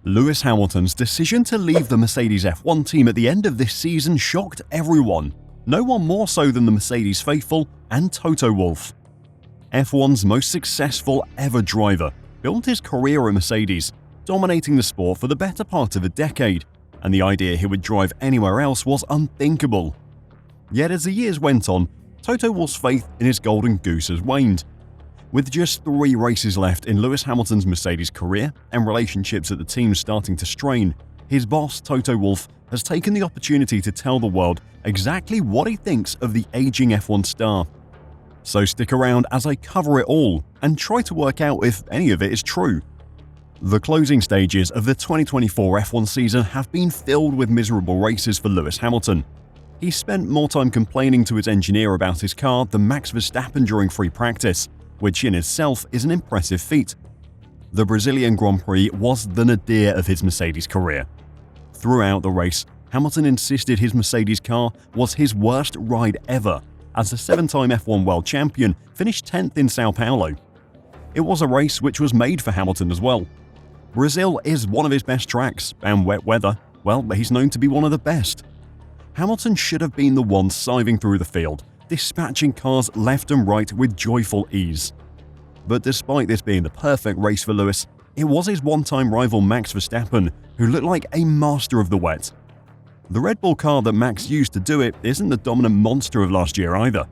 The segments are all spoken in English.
Lewis Hamilton's decision to leave the Mercedes F1 team at the end of this season shocked everyone, no one more so than the Mercedes faithful and Toto Wolff. F1's most successful ever driver built his career at Mercedes, dominating the sport for the better part of a decade, and the idea he would drive anywhere else was unthinkable. Yet as the years went on, Toto Wolff's faith in his golden goose has waned. With just 3 races left in Lewis Hamilton's Mercedes career and relationships at the team starting to strain, his boss, Toto Wolff, has taken the opportunity to tell the world exactly what he thinks of the aging F1 star. So stick around as I cover it all and try to work out if any of it is true. The closing stages of the 2024 F1 season have been filled with miserable races for Lewis Hamilton. He spent more time complaining to his engineer about his car than Max Verstappen during free practice, which in itself is an impressive feat. The Brazilian Grand Prix was the nadir of his Mercedes career. Throughout the race, Hamilton insisted his Mercedes car was his worst ride ever, as the 7-time F1 world champion finished 10th in Sao Paulo. It was a race which was made for Hamilton as well. Brazil is one of his best tracks, and wet weather, well, he's known to be one of the best. Hamilton should have been the one scything through the field, dispatching cars left and right with joyful ease. But despite this being the perfect race for Lewis, it was his one-time rival Max Verstappen who looked like a master of the wet. The Red Bull car that Max used to do it isn't the dominant monster of last year either.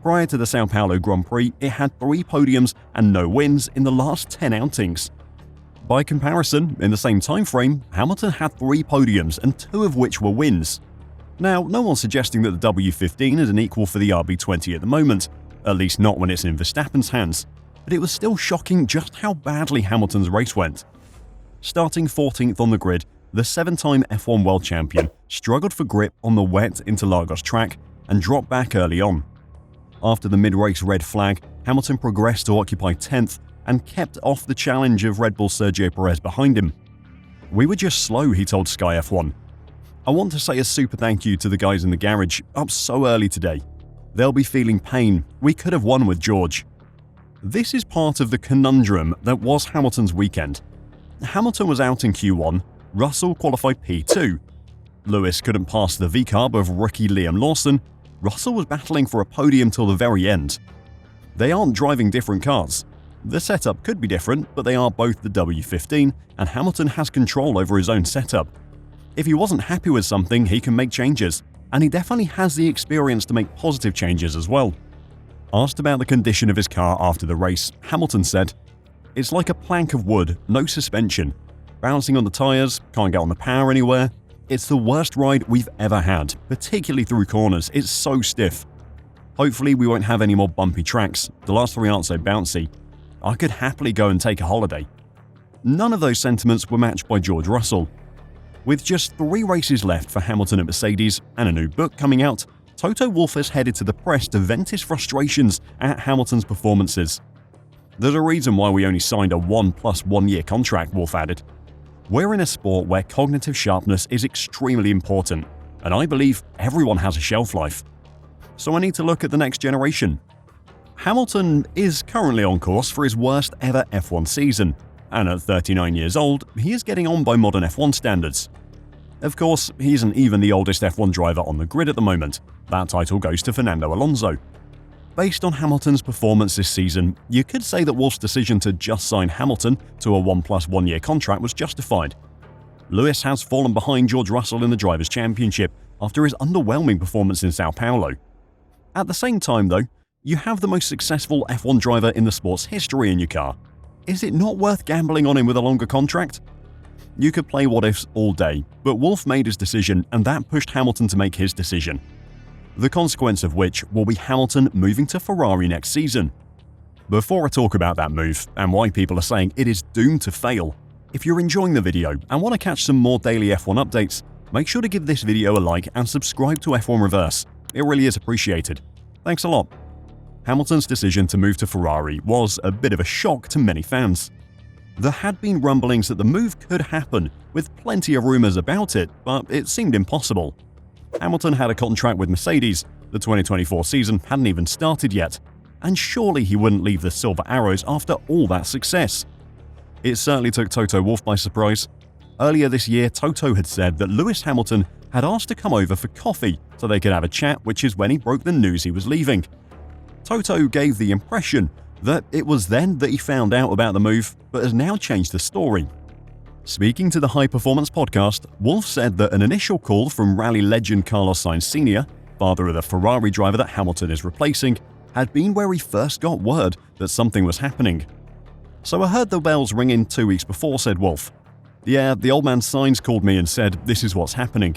Prior to the Sao Paulo Grand Prix, it had 3 podiums and no wins in the last 10 outings. By comparison, in the same time frame, Hamilton had 3 podiums and 2 of which were wins. Now, no one's suggesting that the W15 is an equal for the RB20 at the moment, at least not when it's in Verstappen's hands, but it was still shocking just how badly Hamilton's race went. Starting 14th on the grid, the 7-time F1 world champion struggled for grip on the wet Interlagos track and dropped back early on. After the mid-race red flag, Hamilton progressed to occupy 10th and kept off the challenge of Red Bull's Sergio Perez behind him. "We were just slow," he told Sky F1. "I want to say a super thank you to the guys in the garage, up so early today. They'll be feeling pain. We could have won with George." This is part of the conundrum that was Hamilton's weekend. Hamilton was out in Q1, Russell qualified P2. Lewis couldn't pass the V-carb of rookie Liam Lawson. Russell was battling for a podium till the very end. They aren't driving different cars. The setup could be different, but they are both the W15, and Hamilton has control over his own setup. If he wasn't happy with something, he can make changes, and he definitely has the experience to make positive changes as well. Asked about the condition of his car after the race, Hamilton said, "It's like a plank of wood, no suspension. Bouncing on the tyres, can't get on the power anywhere. It's the worst ride we've ever had, particularly through corners, it's so stiff. Hopefully we won't have any more bumpy tracks, the last 3 aren't so bouncy. I could happily go and take a holiday." None of those sentiments were matched by George Russell. With just 3 races left for Hamilton at Mercedes and a new book coming out, Toto Wolff has headed to the press to vent his frustrations at Hamilton's performances. "There's a reason why we only signed a 1+1 year contract," Wolff added. "We're in a sport where cognitive sharpness is extremely important, and I believe everyone has a shelf life. So I need to look at the next generation." Hamilton is currently on course for his worst ever F1 season, and at 39 years old, he is getting on by modern F1 standards. Of course, he isn't even the oldest F1 driver on the grid at the moment. That title goes to Fernando Alonso. Based on Hamilton's performance this season, you could say that Wolff's decision to just sign Hamilton to a 1+1 year contract was justified. Lewis has fallen behind George Russell in the Drivers' Championship after his underwhelming performance in Sao Paulo. At the same time though, you have the most successful F1 driver in the sport's history in your car. Is it not worth gambling on him with a longer contract? You could play what-ifs all day, but Wolff made his decision and that pushed Hamilton to make his decision. The consequence of which will be Hamilton moving to Ferrari next season. Before I talk about that move and why people are saying it is doomed to fail, if you're enjoying the video and want to catch some more daily F1 updates, make sure to give this video a like and subscribe to F1 Reverse. It really is appreciated. Thanks a lot. Hamilton's decision to move to Ferrari was a bit of a shock to many fans. There had been rumblings that the move could happen, with plenty of rumours about it, but it seemed impossible. Hamilton had a contract with Mercedes, the 2024 season hadn't even started yet, and surely he wouldn't leave the Silver Arrows after all that success. It certainly took Toto Wolff by surprise. Earlier this year, Toto had said that Lewis Hamilton had asked to come over for coffee so they could have a chat, which is when he broke the news he was leaving. Toto gave the impression that it was then that he found out about the move, but has now changed the story. Speaking to the High Performance podcast, Wolff said that an initial call from rally legend Carlos Sainz Sr., father of the Ferrari driver that Hamilton is replacing, had been where he first got word that something was happening. "So I heard the bells ringing 2 weeks before," said Wolff. "Yeah, the old man Sainz called me and said, this is what's happening.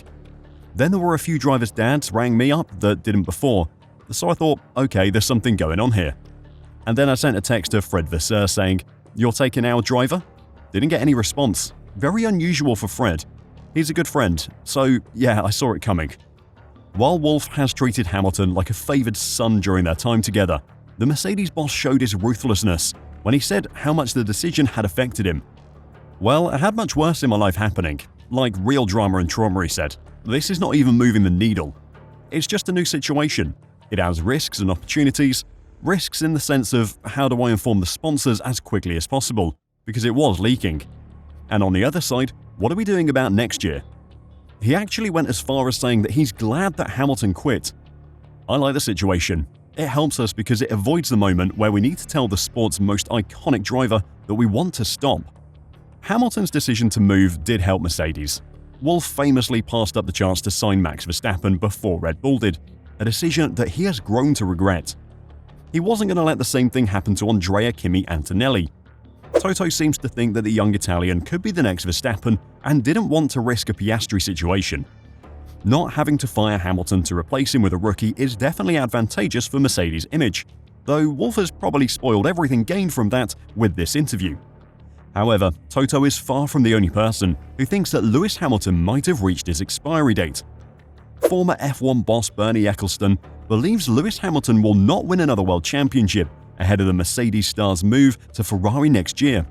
Then there were a few drivers' dads rang me up that didn't before, so I thought, okay, there's something going on here. And then I sent a text to Fred Vasseur saying, you're taking our driver? Didn't get any response. Very unusual for Fred. He's a good friend, so yeah, I saw it coming." While Wolff has treated Hamilton like a favoured son during their time together, the Mercedes boss showed his ruthlessness when he said how much the decision had affected him. "Well, I had much worse in my life happening, like real drama and trauma," he said. "This is not even moving the needle. It's just a new situation. It has risks and opportunities. Risks in the sense of how do I inform the sponsors as quickly as possible, because it was leaking. And on the other side, what are we doing about next year?" He actually went as far as saying that he's glad that Hamilton quit. "I like the situation. It helps us because it avoids the moment where we need to tell the sport's most iconic driver that we want to stop." Hamilton's decision to move did help Mercedes. Wolff famously passed up the chance to sign Max Verstappen before Red Bull did, a decision that he has grown to regret. He wasn't going to let the same thing happen to Andrea Kimi Antonelli. Toto seems to think that the young Italian could be the next Verstappen and didn't want to risk a Piastri situation. Not having to fire Hamilton to replace him with a rookie is definitely advantageous for Mercedes' image, though Wolff has probably spoiled everything gained from that with this interview. However, Toto is far from the only person who thinks that Lewis Hamilton might have reached his expiry date. Former F1 boss Bernie Ecclestone believes Lewis Hamilton will not win another world championship ahead of the Mercedes star's move to Ferrari next year.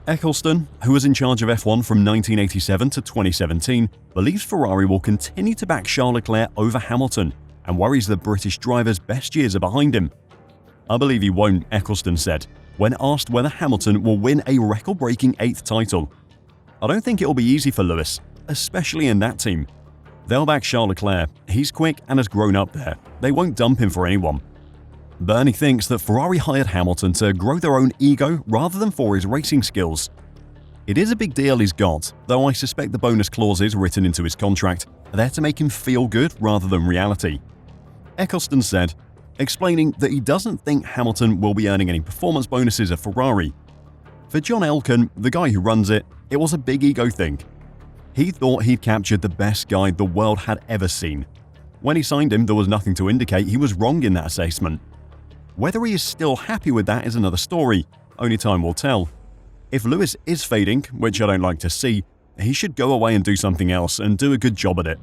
Ecclestone, who was in charge of F1 from 1987 to 2017, believes Ferrari will continue to back Charles Leclerc over Hamilton and worries the British driver's best years are behind him. "I believe he won't," Ecclestone said, when asked whether Hamilton will win a record-breaking 8th title. "I don't think it'll be easy for Lewis, especially in that team. They'll back Charles Leclerc. He's quick and has grown up there. They won't dump him for anyone." Bernie thinks that Ferrari hired Hamilton to grow their own ego rather than for his racing skills. "It is a big deal he's got, though I suspect the bonus clauses written into his contract are there to make him feel good rather than reality," Ecclestone said, explaining that he doesn't think Hamilton will be earning any performance bonuses at Ferrari. For John Elkann, the guy who runs it, it was a big ego thing. He thought he'd captured the best guy the world had ever seen. When he signed him, there was nothing to indicate he was wrong in that assessment. Whether he is still happy with that is another story, only time will tell. If Lewis is fading, which I don't like to see, he should go away and do something else and do a good job at it.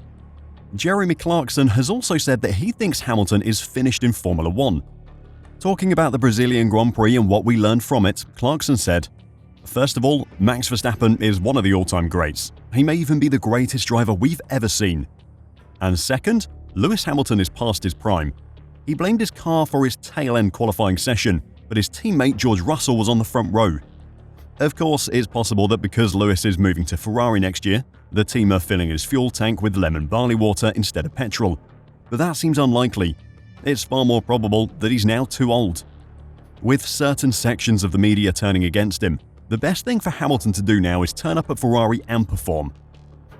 Jeremy Clarkson has also said that he thinks Hamilton is finished in Formula 1. Talking about the Brazilian Grand Prix and what we learned from it, Clarkson said, "First of all, Max Verstappen is one of the all-time greats. He may even be the greatest driver we've ever seen. And second, Lewis Hamilton is past his prime. He blamed his car for his tail-end qualifying session, but his teammate George Russell was on the front row. Of course, it's possible that because Lewis is moving to Ferrari next year, the team are filling his fuel tank with lemon barley water instead of petrol. But that seems unlikely. It's far more probable that he's now too old." With certain sections of the media turning against him, the best thing for Hamilton to do now is turn up at Ferrari and perform.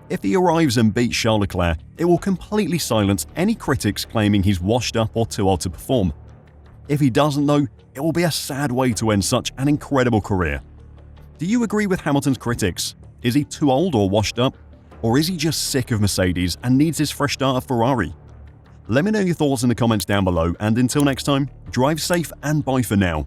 If he arrives and beats Charles Leclerc, it will completely silence any critics claiming he's washed up or too old to perform. If he doesn't though, it will be a sad way to end such an incredible career. Do you agree with Hamilton's critics? Is he too old or washed up? Or is he just sick of Mercedes and needs his fresh start at Ferrari? Let me know your thoughts in the comments down below, and until next time, drive safe and bye for now.